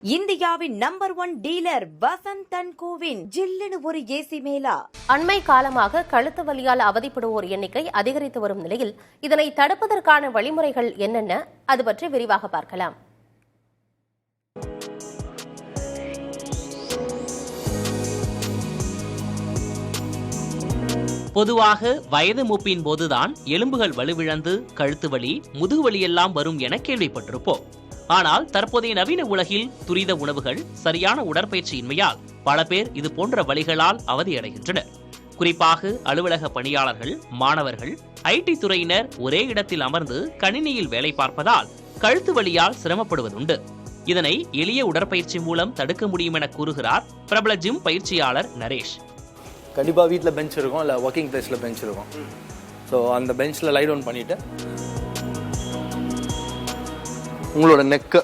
இந்தியாவின் number 1 dealer Vasanth and CoWIN ஜில்லுன்னு ஒரு ஏசி மேலா. அண்மை காலமாக கழுத்து வலியால் அவதிப்படுவோர் எண்ணிக்கை அதிகரித்து வரும் நிலையில் இதனை தடுப்பதற்கான வழிமுறைகள் என்னென்ன, அது பற்றி விரிவாக பார்க்கலாம். பொதுவாக வயது மூப்பின் போதுதான் எலும்புகள் வலுவிழந்து கழுத்து வலி, முதுகு வலியெல்லாம் வரும் என கேள்விப்பட்டிருப்போம். ஆனால் தற்போதைய நவீன உலகில் துரித உணவுகள், சரியான உடற்பயிற்சியின்மையால் பல பேர் இது போன்ற வலிகளால் அவதியடைகின்றனர். குறிப்பாக அலுவலக பணியாளர்கள், மாணவர்கள், ஐடி துறையினர் ஒரே இடத்தில் அமர்ந்து கணினியில் வேலை பார்ப்பதால் கழுத்து வலியால் சிரமப்படுவதுண்டு. இதனை எளிய உடற்பயிற்சி மூலம் தடுக்க முடியும் என கூறுகிறார் பிரபல ஜிம் பயிற்சியாளர் நரேஷ். கண்டிப்பாக வீட்டில் பெஞ்ச் இருக்கும், இல்லை ஒர்க்கிங் பிளேஸில் பெஞ்ச் இருக்கும். ஸோ அந்த பெஞ்சில் லை டவுன் பண்ணிவிட்டு உங்களோட நெக்கை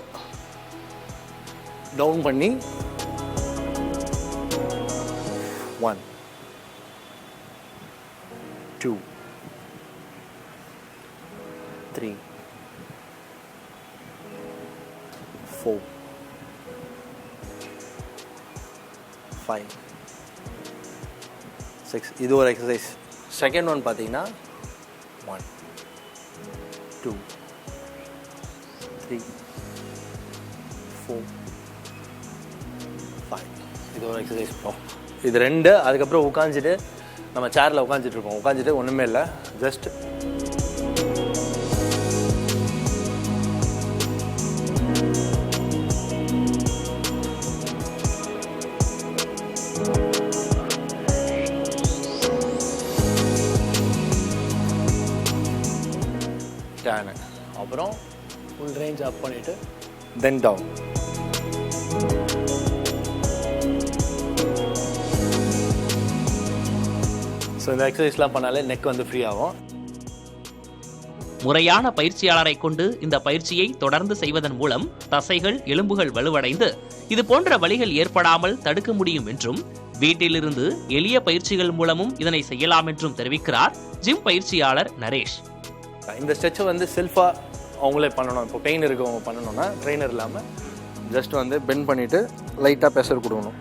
டவுன் பண்ணி 1 2 3 4 5 6 இது ஒரு எக்ஸசைஸ். செகண்ட் ஒன் பார்த்தீங்கன்னா 1 2 3 4 5 இது ஒரு எக்ஸசைஸ். இது ரெண்டு. அதுக்கப்புறம் உட்காந்துட்டு நம்ம சேரில் உட்காந்துட்டு இருக்கோம். உட்காந்துட்டு ஒன்றுமே இல்லை, ஜஸ்ட் ஸ்டாண்ட், அப்புறம் ஃபுல் ரேஞ்ச் அப் பண்ணிவிட்டு தென் டவுன். ஸோ இந்த எக்ஸசைஸ்லாம் பண்ணாலே நெக் வந்து ஃப்ரீ ஆகும். முறையான பயிற்சியாளரை கொண்டு இந்த பயிற்சியை தொடர்ந்து செய்வதன் மூலம் தசைகள், எலும்புகள் வலுவடைந்து இது போன்ற வலிகள் ஏற்படாமல் தடுக்க முடியும் என்றும், வீட்டிலிருந்து எளிய பயிற்சிகள் மூலமும் இதனை செய்யலாம் என்றும் தெரிவிக்கிறார் ஜிம் பயிற்சியாளர் நரேஷ். இந்த ஸ்ட்ரெச்சை வந்து செல்ஃபாக அவங்களே பண்ணணும். இப்போ பெயின் இருக்கவங்க பண்ணணும்னா ட்ரெயினர் இல்லாமல் ஜஸ்ட் வந்து பெண்ட் பண்ணிவிட்டு லைட்டாக ப்ரெஷர் கொடுக்கணும்.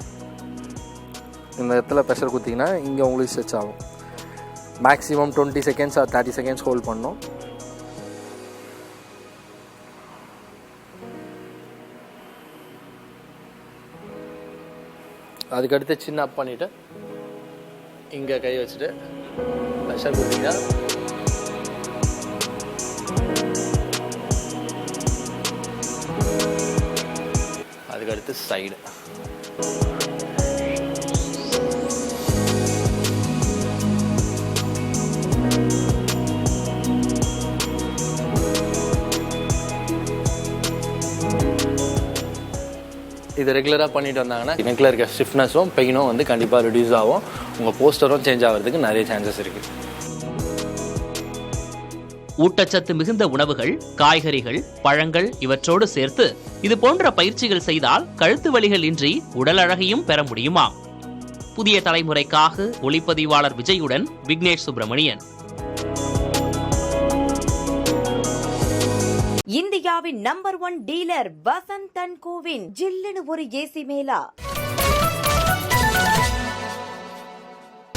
இந்த இடத்துல ப்ரெஷர் கொடுத்தீங்கன்னா இங்கே உங்களுக்கு ஸ்ட்ரெச் ஆகும். Maximum 20 seconds R 30 seconds hold பண்ணணும். அதுக்கடுத்து சின்ன அப் பண்ணிவிட்டு இங்கே கை வச்சுட்டு ப்ரெஷர் கொடுத்தீங்கன்னா அதுக்கடுத்து சைடு. இது ரெகுலராக பண்ணிட்டு வந்தாங்கன்னா நெக்கில் இருக்க ஸ்டிஃப்னஸும் பெயினும் வந்து கண்டிப்பாக ரிடியூஸ் ஆகும். உங்கள் போஸ்டரும் சேஞ்ச் ஆகிறதுக்கு நிறைய சான்சஸ் இருக்குது. ஊட்டச்சத்து மிகுந்த உணவுகள், காய்கறிகள், பழங்கள் இவற்றோடு சேர்த்து இது போன்ற பயிற்சிகள் செய்தால் கழுத்து வலிகள் இன்றி உடல் அழகையும் பெற முடியுமா? புதிய தலைமுறைக்காக ஒளிப்பதிவாளர் விஜயுடன் விக்னேஷ் சுப்பிரமணியன். இந்தியாவின் number 1 dealer Vasanth and CoWIN ஜில்லுன்னு ஒரு ஏசி மேலா.